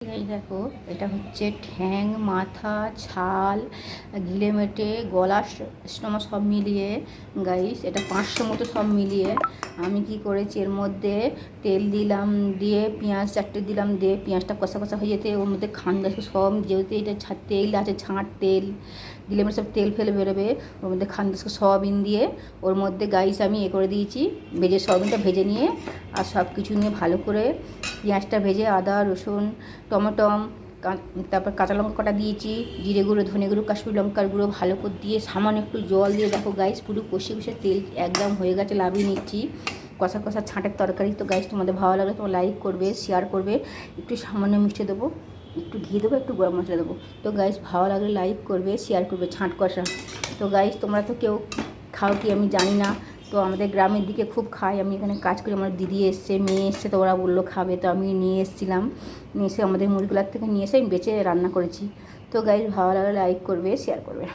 এই দেখো, এটা হচ্ছে ঠ্যাং, মাথা, ছাল, গিলেমেটে, গলা, স্টোমা সব মিলিয়ে গাইস এটা 500 মতো সব মিলিয়ে আমি কি করেছি, এর মধ্যে তেল দিলাম, দিয়ে পেঁয়াজ 4টে দিলাম, দিয়ে পেঁয়াজটা কষা কষা হয়ে যেতে ওর মধ্যে খান্দাসকে সব, যেহেতু এটা তেল আছে, ছাঁট তেল দিলে সব তেল ফেলে বেরোবে, ওর মধ্যে খান্দাসকে সয়াবিন দিয়ে ওর মধ্যে গাইস আমি করে দিয়েছি, ভেজে সয়াবিনটা ভেজে নিয়ে আর সব কিছু নিয়ে ভালো করে পেঁয়াজটা ভেজে আদা রসুন টমেটম তারপর কাঁচা লঙ্কা কটা দিয়েছি, জিরে গুঁড়ো, ধনে গুঁড়ো, কাশ্মীরি লঙ্কার গুঁড়ো ভালো করে দিয়ে সামান্য একটু জল দিয়ে দেখো গাইস পুরো কষে কষে তেল একদম হয়ে গেছে, লাভিয়ে নিচ্ছি। কষা কষা ছাঁটের তরকারি। তো গাইস তোমাদের ভালো লাগলে তোমার লাইক করবে, শেয়ার করবে, একটু সামান্য মিষ্টি দেবো, একটু ঘি দেবো, একটু গরম মশলা দেবো। তো গাইস ভালো লাগলে লাইক করবে, শেয়ার করবে। ছাঁট কষা তো গাইস তোমরা তো কেউ খাও কি আমি জানি না, তো আমাদের গ্রামের দিকে খুব খাই। আমি এখানে কাজ করি, আমার দিদি এসছে, মেয়ে এসছে, তো ওরা বললো খাবে, তো আমি নিয়ে এসেছিলাম, নিয়ে এসে আমাদের মুরগিগুলার থেকে নিয়ে এসে আমি বেঁচে রান্না করেছি। তো গাইস ভালো লাগলে লাইক করবে, শেয়ার করবে।